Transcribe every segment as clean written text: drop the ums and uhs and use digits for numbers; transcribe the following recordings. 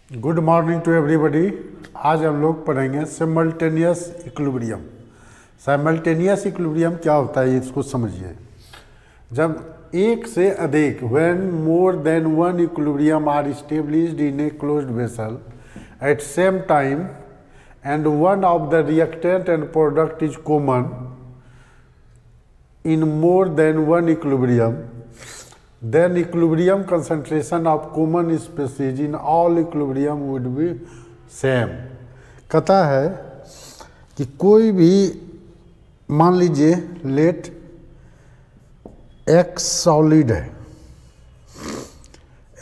Good morning to everybody. आज हम लोग पढ़ेंगे सिमल्टेनियस इक्विलिब्रियम। साइमल्टेनियस इक्विलिब्रियम क्या होता है इसको समझिए। जब एक से अधिक when more than one equilibrium are established in a closed vessel at same time and one of the reactant and product is common in more than one equilibrium, then equilibrium concentration of common species in all equilibrium would be same। कहता है कि कोई भी मान लीजिए late x solid है,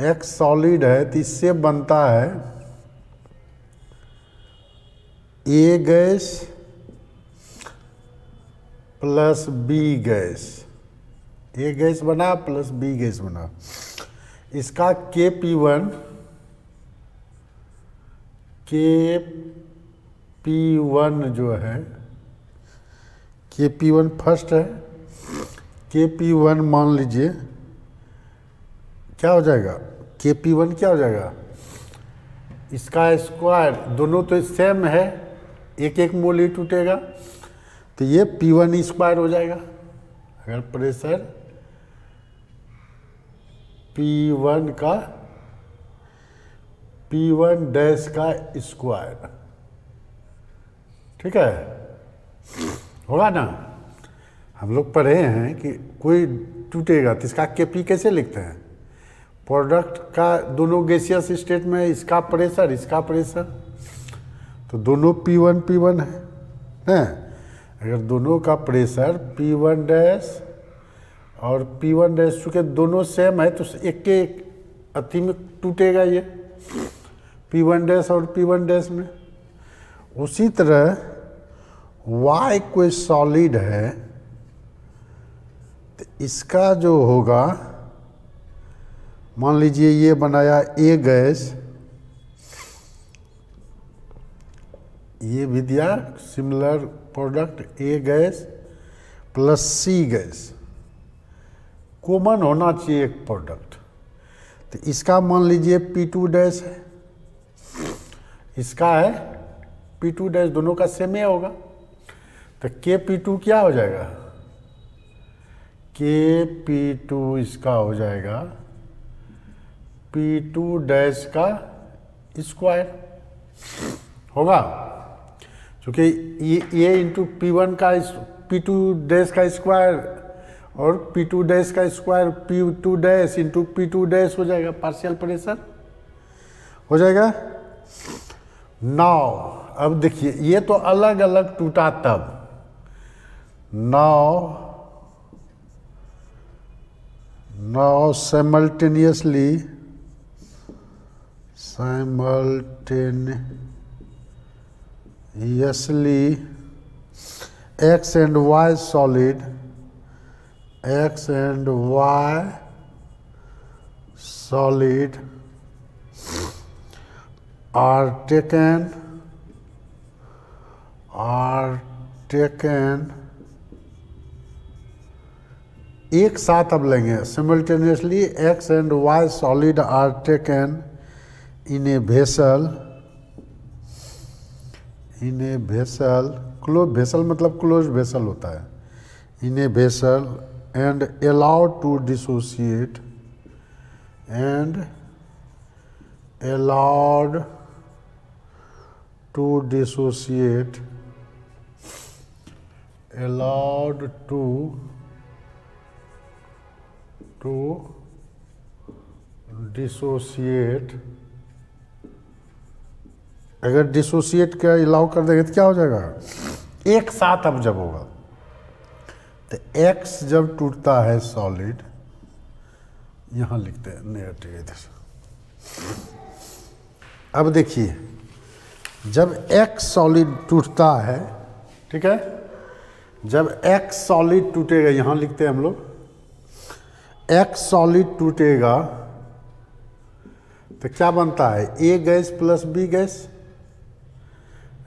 x solid है तो इससे बनता है A gas plus B gas, A gas बना प्लस बी गैस बना। इसका Kp1 जो है Kp1 फर्स्ट है। Kp1 मान लीजिए क्या हो जाएगा, Kp1 क्या हो जाएगा, इसका स्क्वायर, दोनों तो सेम है, एक एक मोल ही टूटेगा तो ये P1 स्क्वायर हो जाएगा। अगर प्रेशर P1 डैश का स्क्वायर, ठीक है, होगा ना। हम लोग पढ़े हैं कि कोई टूटेगा तो इसका Kp कैसे लिखते हैं, प्रोडक्ट का दोनों गैसियस स्टेट में इसका प्रेशर तो दोनों P1 है। अगर दोनों का प्रेशर P1 डैश और P1 डैश, चूँकि दोनों सेम है तो एक के एक अति में टूटेगा ये P1 डैश और P1 डैश में। उसी तरह Y कोई सॉलिड है तो इसका जो होगा, मान लीजिए ये बनाया A गैस, ये भी दिया similar product A gas plus C gas, common होना चाहिए एक प्रोडक्ट। तो इसका मान लीजिए P2 डैश है, इसका है P2 डैश, दोनों का सेम ही होगा तो Kp2 क्या हो जाएगा, Kp2 इसका हो जाएगा P2 डैश का स्क्वायर होगा, क्योंकि ये इंटू P1 का P2 डैश का स्क्वायर और P2 डैश का square P2 dash into P2 dash हो जाएगा, पार्शियल प्रेशर हो जाएगा। नाउ अब देखिए ये तो अलग अलग टूटा तब, now simultaneously X and Y solid, X and Y solid are taken एक साथ अब लेंगे। Simultaneously X and Y solid are taken in a vessel, vessel मतलब क्लोज वेसल होता है, in a vessel and allowed to dissociate अगर dissociate का allow कर देंगे तो क्या हो जाएगा, एक साथ अब जब होगा तो X जब टूटता है सॉलिड, यहाँ लिखते हैं नेगेटिव इधर। अब देखिए जब X सॉलिड टूटता है, ठीक है, जब X सॉलिड टूटेगा, यहाँ लिखते हैं हम लोग, X सॉलिड टूटेगा तो क्या बनता है, A gas plus B gas,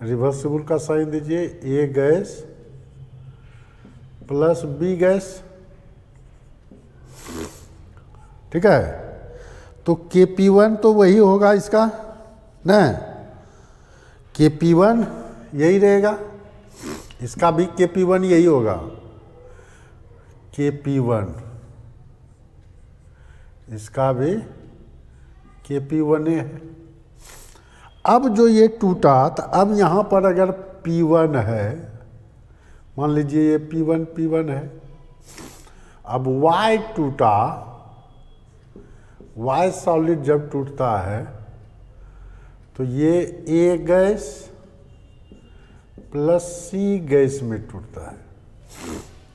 reversible का साइन दीजिए, A gas plus B gas, ठीक है। तो Kp1 तो वही होगा इसका ना, Kp1 यही रहेगा, इसका भी Kp1 यही होगा, Kp1 इसका भी Kp1 है। अब जो ये टूटा, तो अब यहाँ पर अगर P1 है, मान लीजिए ये P1 है, अब Y टूटा, Y सॉलिड जब टूटता है तो ये A gas plus C gas में टूटता है,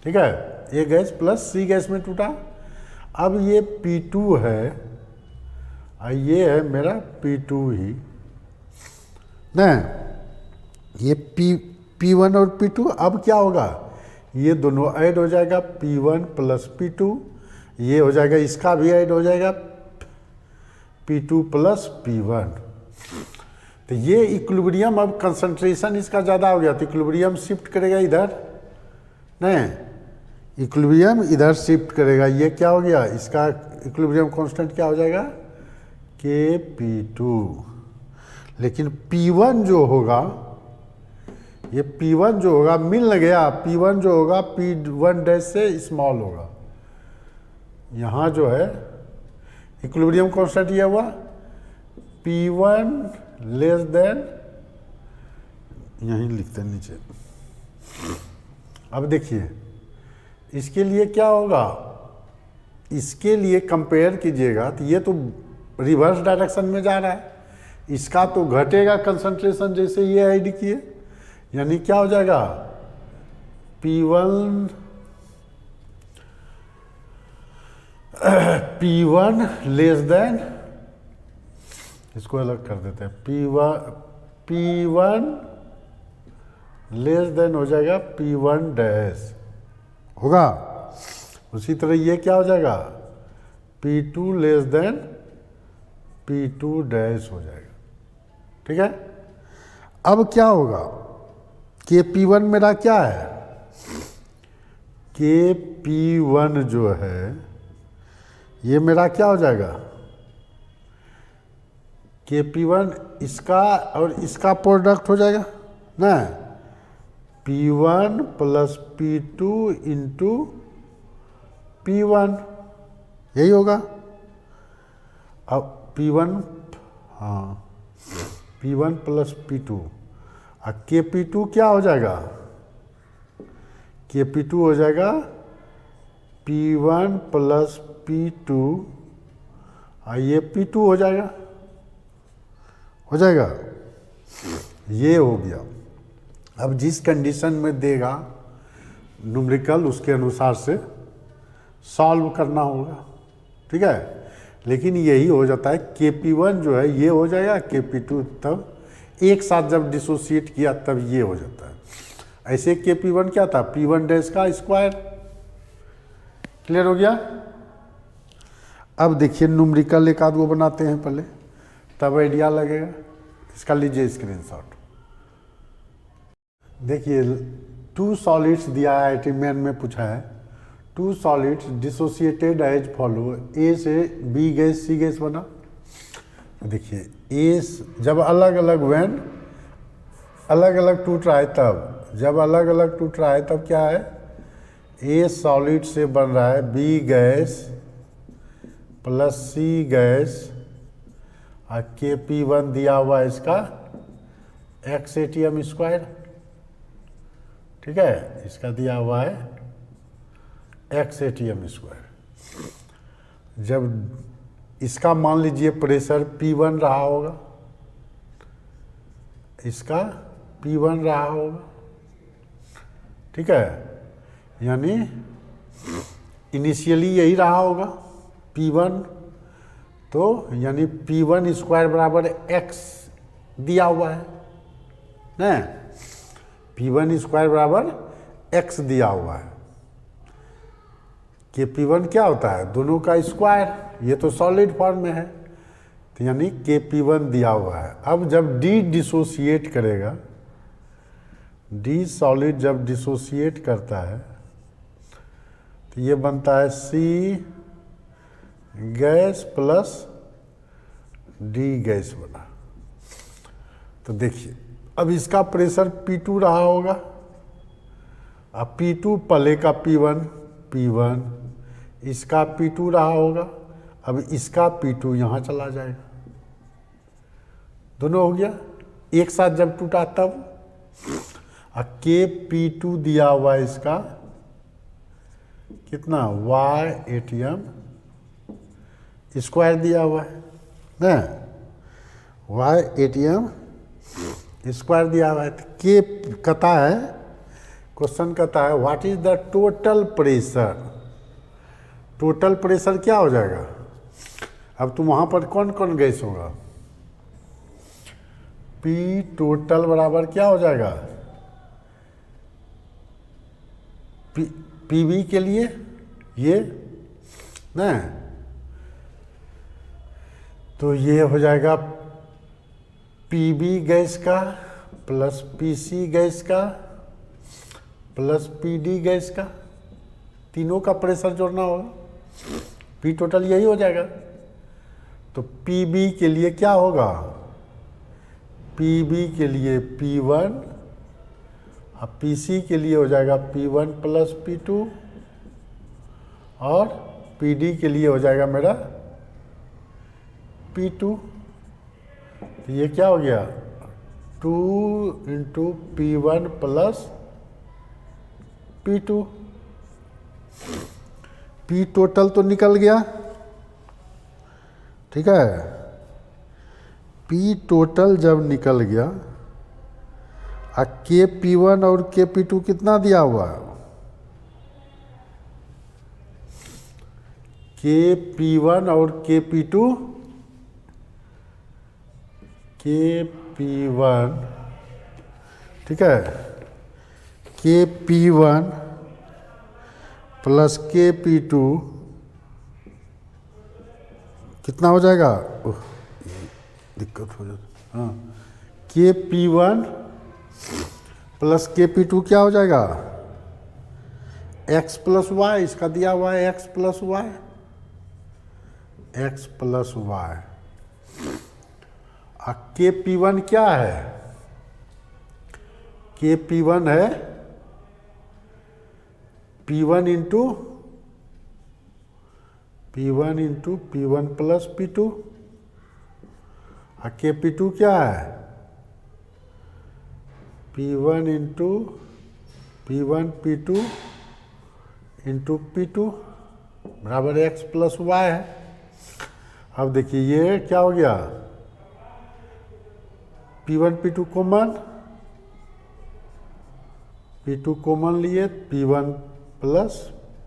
ठीक है, A gas plus C gas में टूटा। अब ये P2 है और ये है मेरा P2 ही ना, ये P1 और P2, अब क्या होगा, ये दोनों ऐड हो जाएगा, P1 प्लस P2, ये हो जाएगा, इसका भी ऐड हो जाएगा P2 प्लस P1। तो ये इक्विलिब्रियम, अब कंसंट्रेशन इसका ज़्यादा हो गया तो इक्विलिब्रियम शिफ्ट करेगा इधर, नहीं, इक्विलिब्रियम इधर शिफ्ट करेगा, ये क्या हो गया, इसका इक्विलिब्रियम कांस्टेंट क्या हो जाएगा, Kp2। लेकिन P1 जो होगा, ये P1 जो होगा मिल न गया, P1 जो होगा P1 डैश से स्मॉल होगा, यहाँ जो है इक्विलिब्रियम कांस्टेंट ये हुआ P1 लेस देन, यहीं लिखते हैं नीचे। अब देखिए इसके लिए क्या होगा, इसके लिए कंपेयर कीजिएगा तो ये तो रिवर्स डायरेक्शन में जा रहा है, इसका तो घटेगा कंसंट्रेशन जैसे ये ऐड किए, यानी क्या हो जाएगा, P1 लेस देन, इसको अलग कर देते हैं, P1 लेस देन हो जाएगा P1 डैश होगा। उसी तरह ये क्या हो जाएगा, P2 less than P2 dash हो जाएगा, ठीक है। अब क्या होगा, Kp1 मेरा क्या है, Kp1 जो है ये मेरा क्या हो जाएगा, Kp1 इसका और इसका प्रोडक्ट हो जाएगा ना, P1 plus P2 into P1, यही होगा। अब P1, हाँ, P1 प्लस P2, और Kp2 क्या हो जाएगा, Kp2 हो जाएगा P1 प्लस P2, और ये P2 हो जाएगा, ये हो गया। अब जिस कंडीशन में देगा न्यूमेरिकल, उसके अनुसार से सॉल्व करना होगा, ठीक है। लेकिन यही हो जाता है, Kp1 जो है ये हो जाएगा, Kp2 तब एक साथ जब डिसोसिएट किया तब ये हो जाता है। ऐसे Kp1 क्या था, P1 डैश का स्क्वायर, क्लियर हो गया। अब देखिए न्यूमेरिकल एक आध वो बनाते हैं पहले, तब आइडिया लगेगा। इसका लीजिए स्क्रीनशॉट। देखिए 2 सॉलिड्स दिया है, आईआईटी मेन में पूछा है, 2 सॉलिड्स डिसोसिएटेड एज फॉलो, ए से बी गैस सी गैस बना। देखिए ए जब अलग अलग वेन अलग अलग टूट रहा है, तब जब अलग अलग टूट रहा है तब क्या है, ए सॉलिड से बन रहा है B gas plus C gas, और Kp1 दिया हुआ है इसका x ATM स्क्वायर, ठीक है, इसका दिया हुआ है x ATM स्क्वायर। जब इसका मान लीजिए प्रेशर P1 रहा होगा, इसका P1 रहा होगा, ठीक है, यानी इनिशियली यही रहा होगा P1, तो यानी P1 स्क्वायर बराबर x दिया हुआ है ना, P1 स्क्वायर बराबर x दिया हुआ है। Kp1 क्या होता है, दोनों का स्क्वायर, ये तो सॉलिड फॉर्म में है, तो यानी Kp1 दिया हुआ है। अब जब D डिसोसिएट करेगा, D सॉलिड जब डिसोसिएट करता है तो ये बनता है C gas plus D gas बना, तो देखिए अब इसका प्रेशर P2 रहा होगा, अब P2 पहले का P1, इसका P2 रहा होगा, अब इसका P2 यहाँ चला जाएगा, दोनों हो गया एक साथ जब टूटा तब। K P2 दिया हुआ है इसका कितना Y स्क्वायर दिया हुआ है ना, Y स्क्वायर दिया हुआ है। तो K कहता है, क्वेश्चन कहता है what is the total pressure, total pressure क्या हो जाएगा। अब तुम वहां पर कौन कौन गैस होगा, P टोटल बराबर क्या हो जाएगा, PV के लिए ये ना, तो ये हो जाएगा PB गैस का प्लस PC गैस का प्लस PD गैस का, तीनों का प्रेशर जोड़ना होगा, P टोटल यही हो जाएगा। तो PB के लिए क्या होगा, PB के लिए P1 और PC के लिए हो जाएगा P1 प्लस P2 और PD के लिए हो जाएगा मेरा P2। तो ये क्या हो गया 2 into P1 plus P2, P total तो निकल गया, ठीक है। P टोटल जब निकल गया K P1 और K P2 कितना दिया हुआ है, K P1 और K P2, K P1 ठीक है, K P1 plus K P2 कितना हो जाएगा, दिक्कत हो जाती, हाँ K P1 plus K P2 क्या हो जाएगा x प्लस वाई, इसका दिया हुआ है x plus y, x plus y. K P1 क्या है, K P1 है P1 into P1 plus P2, K P2 क्या है P1 into P1 P2 into P2 बराबर x प्लस वाई है। अब देखिए ये क्या हो गया P1 P2 common, P2 common लिए P1 प्लस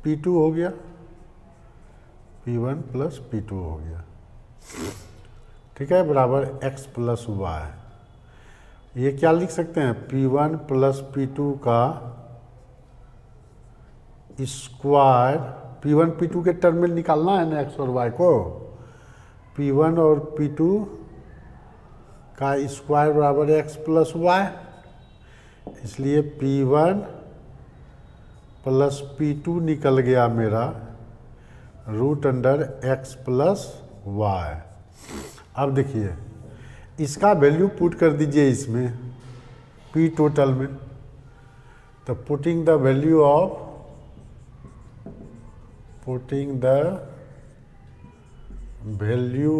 P2 हो गया, P1 प्लस P2 हो गया, ठीक है, बराबर x प्लस वाई। ये क्या लिख सकते हैं P1 प्लस P2 का स्क्वायर, P1 P2 के टर्म में निकालना है ना x और y को, P1 और P2 का स्क्वायर बराबर x प्लस वाई, इसलिए P1 प्लस P2 निकल गया मेरा root under x plus y. अब देखिए इसका वैल्यू पुट कर दीजिए इसमें P टोटल में, तो putting the value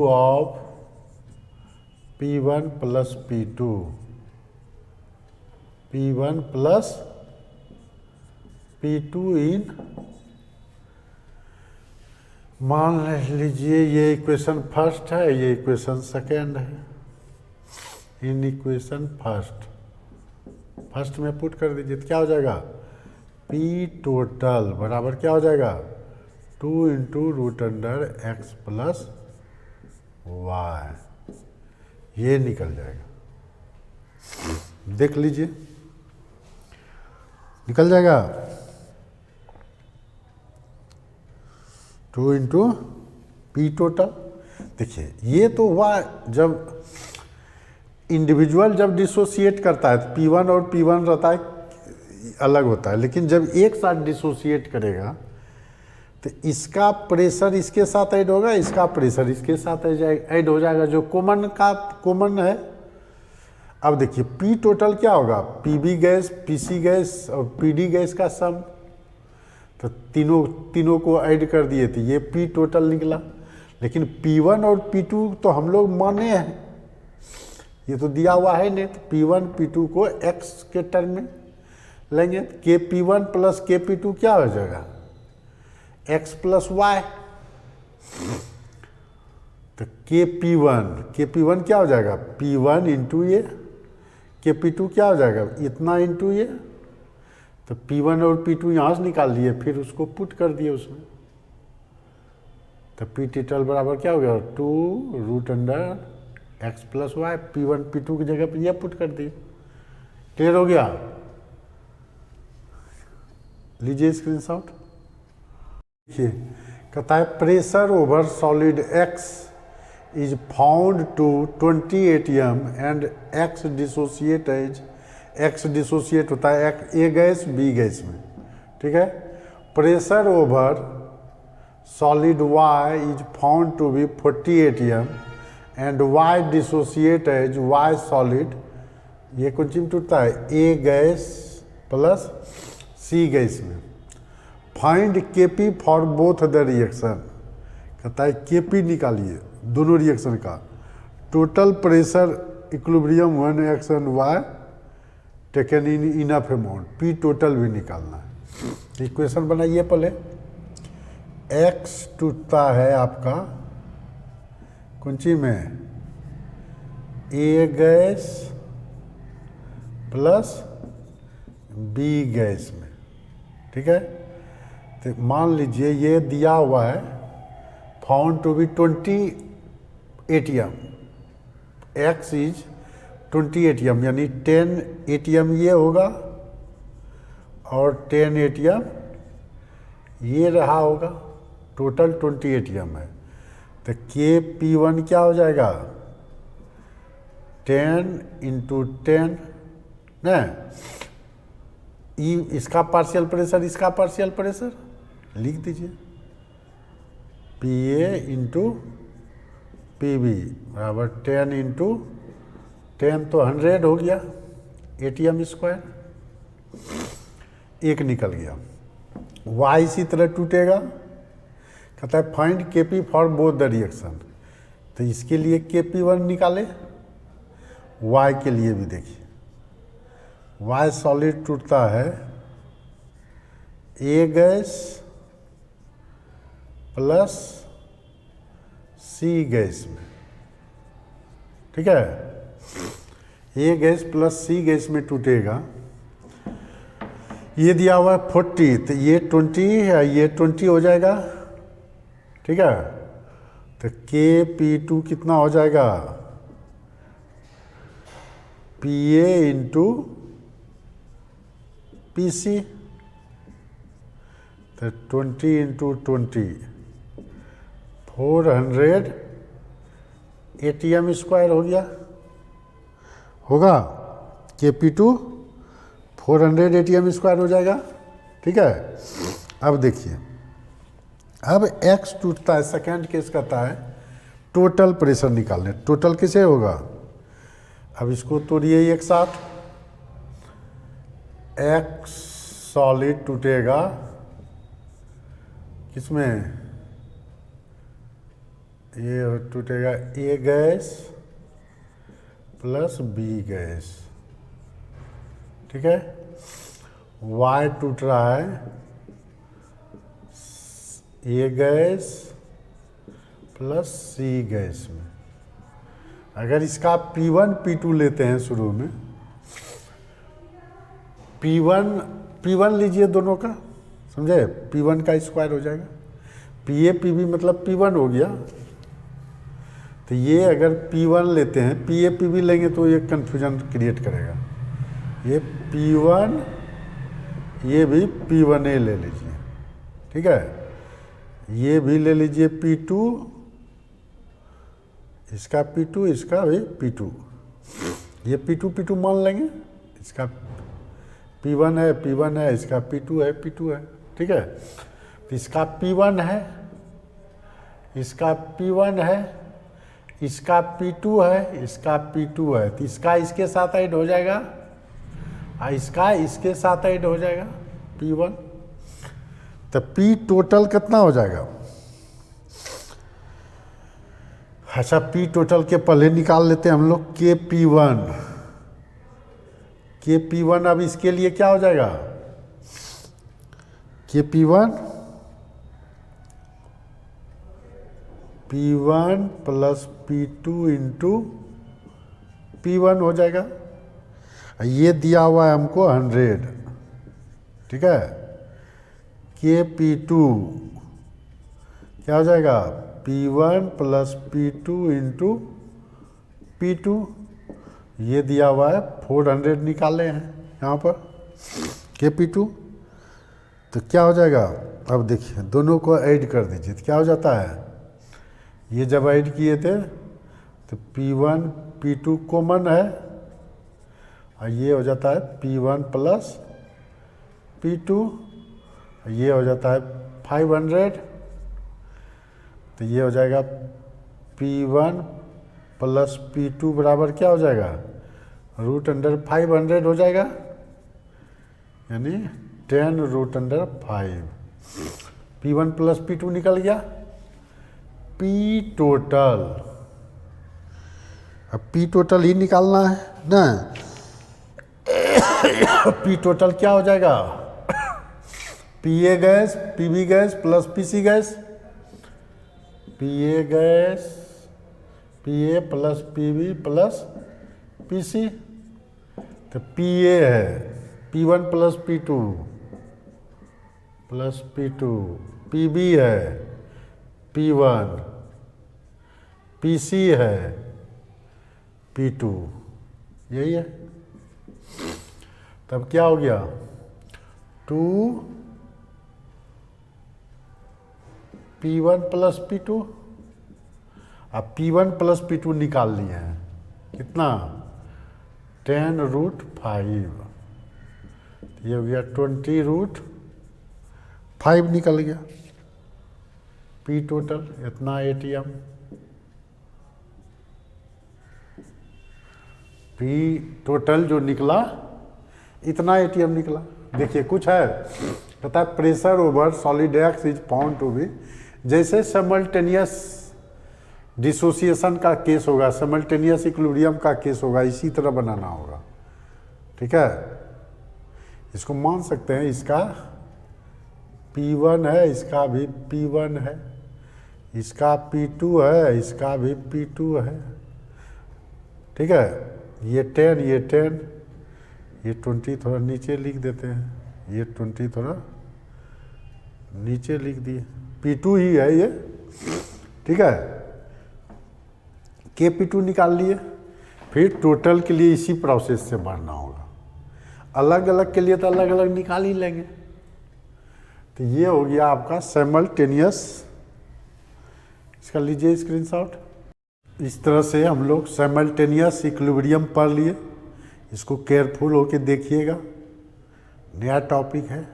of P1 plus P2, P1 plus P2 इन, मान लीजिए ये इक्वेशन फर्स्ट है, ये इक्वेशन सेकेंड है, इन इक्वेशन फर्स्ट में पुट कर दीजिए तो क्या हो जाएगा P टोटल बराबर क्या हो जाएगा 2 into root under x plus y, ये निकल जाएगा, देख लीजिए निकल जाएगा 2 इंटू P टोटल। देखिए ये तो हुआ जब इंडिविजुअल जब डिसोसिएट करता है तो P1 और P1 रहता है अलग होता है, लेकिन जब एक साथ डिसोसिएट करेगा तो इसका प्रेशर इसके साथ ऐड होगा, इसका प्रेशर इसके साथ ऐड हो जाएगा, जो कॉमन है। अब देखिए पी टोटल क्या होगा, पीबी गैस, पीसी गैस और पीडी गैस का सम। तो तीनों को ऐड कर दिए थे, ये पी टोटल निकला। लेकिन P1 और P2 तो हम लोग माने हैं, ये तो दिया हुआ है नहीं। तो P1 P2 को x के टर्म में लेंगे। KP1 प्लस KP2 क्या हो जाएगा, x प्लस वाई। तो KP1 क्या हो जाएगा, P1 इंटू ये, KP2 क्या हो जाएगा, इतना इंटू ये। तो P1 और P2 यहाँ से निकाल लिए, फिर उसको पुट कर दिए उसमें। तो P टोटल बराबर क्या हो गया, 2√x plus Y. P1 P2 की जगह पर यह पुट कर दिए। क्लियर हो गया, लीजिए स्क्रीनशॉट। देखिए कहता है pressure over solid x is found to 20 atm and x dissociate as, x dissociate होता है ए गैस बी गैस में, ठीक है। Pressure over solid y is found to be 40 atm and y dissociate as y solid. ये कौन चीज टूटता है, A gas plus C gas में। Find KP for both the reaction, कहता है केपी निकालिए दोनों रिएक्शन का। Total pressure equilibrium one action y taken in enough amount, P total भी निकालना है। इक्वेशन बनाइए पहले। एक्स टूटता है आपका कौन सी में, ए गैस प्लस बी गैस में, ठीक है। तो मान लीजिए ये दिया हुआ है found to be 20 atm, x is 20 atm यानी 10 atm ये होगा और 10 atm ये रहा होगा, टोटल 20 atm है। तो KP1 क्या हो जाएगा, 10 इंटू 10 न, इसका पार्शियल प्रेशर, इसका पार्शियल प्रेशर लिख दीजिए, PA इंटू PB बराबर 10 इंटू 10 तो 100 हो गया atm स्क्वायर, एक निकल गया। y इसी तरह टूटेगा, कहता है find KP for both the reaction. तो इसके लिए KP1 निकाले, y के लिए भी देखिए, y सॉलिड टूटता है A gas plus C gas में, ठीक है। A gas plus C gas में टूटेगा। ये दिया हुआ है 40, तो ये 20 है, ये 20 हो जाएगा, ठीक है। तो KP2 कितना हो जाएगा, PA इंटू PC। तो 20 इंटू 20 400 atm स्क्वायर हो गया, होगा। KP2 400 atm स्क्वायर हो जाएगा, ठीक है। अब देखिए, अब x टूटता है, सेकेंड केस कहता है टोटल प्रेशर निकालने। टोटल किसे होगा, अब इसको तोड़िए एक साथ। x सॉलिड टूटेगा किसमें, ये टूटेगा ए गैस प्लस बी गैस, ठीक है। y टूट रहा है A gas plus C gas में। अगर इसका P1 P2 लेते हैं शुरू में, P1 लीजिए दोनों का, समझे, P1 का स्क्वायर हो जाएगा, PA PB मतलब P1 हो गया। तो ये अगर P1 लेते हैं, PA PB लेंगे तो ये कन्फ्यूजन क्रिएट करेगा। ये P1, ये भी P1A ले लीजिए, ठीक है। ये भी ले लीजिए P2, इसका P2, इसका भी P2, ये P2 मान लेंगे। इसका P1 है, इसका P2 है, ठीक है। तो इसका P1 है, इसका P1 है, इसका P2 है, इसका P2 है, तो इसका इसके साथ ऐड हो जाएगा और इसका इसके साथ ऐड हो जाएगा P1। तो P टोटल कितना हो जाएगा? अच्छा, P टोटल के पहले निकाल लेते हैं हम लोग KP1। KP1 अब इसके लिए क्या हो जाएगा? KP1 P1 plus P2 into P1 हो जाएगा। ये दिया हुआ है हमको 100, ठीक है। KP2 क्या हो जाएगा? P1 plus P2 into P2, ये दिया हुआ है 400 निकाले हैं यहाँ पर KP2। तो क्या हो जाएगा? अब देखिए दोनों को ऐड कर दीजिए तो क्या हो जाता है? ये जब ऐड किए थे तो P1 P2 कॉमन है और ये हो जाता है P1 प्लस P2, ये हो जाता है 500। तो ये हो जाएगा P1 प्लस P2 बराबर क्या हो जाएगा? √500 हो जाएगा, यानी 10√5। P1 प्लस P2 निकल गया। P टोटल, अब P टोटल ही निकालना है ना। P टोटल क्या हो जाएगा? PA gas PB gas plus PC gas, PA gas PA plus PB plus PC। तो PA है P1 plus P2 plus P2, PB है P1, PC है P2, यही है। तब क्या हो गया? 2 P1 प्लस P2। अब P1 प्लस P2 निकाल लिए हैं, कितना? 10√5, ये हो गया 20√5 निकल गया। P टोटल इतना ATM। P टोटल जो निकला इतना ATM निकला। देखिए कुछ है, कहता है pressure over solid x is found to be, जैसे समल्टेनियस डिसोसिएशन का केस होगा, समल्टेनियस इक्विलिब्रियम का केस होगा, इसी तरह बनाना होगा, ठीक है। इसको मान सकते हैं, इसका P1 है, इसका भी P1 है, इसका P2 है, इसका भी P2 है, ठीक है। ये 10, ये 10, ये 20 थोड़ा नीचे लिख देते हैं, ये 20 थोड़ा नीचे लिख दिए, P2 ही है ये, ठीक है। KP2 निकाल लिए। फिर टोटल के लिए इसी प्रोसेस से भरना होगा, अलग अलग के लिए तो अलग अलग निकाल ही लेंगे। तो ये हो गया आपका साइमल्टेनियस, इसका लीजिए स्क्रीनशॉट। इस तरह से हम लोग साइमल्टेनियस इक्विलिब्रियम पढ़ लिए। इसको केयरफुल होके देखिएगा, नया टॉपिक है,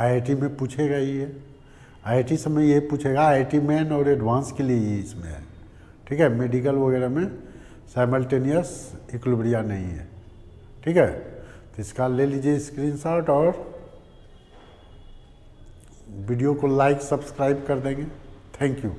IIT में पूछेगा ये, IIT समय ये पूछेगा, IIT मेन और एडवांस के लिए ये इसमें है, ठीक है। मेडिकल वगैरह में साइमल्टेनियस इक्विलिब्रियम नहीं है, ठीक है। तो इसका ले लीजिए स्क्रीनशॉट और वीडियो को लाइक सब्सक्राइब कर देंगे। Thank you.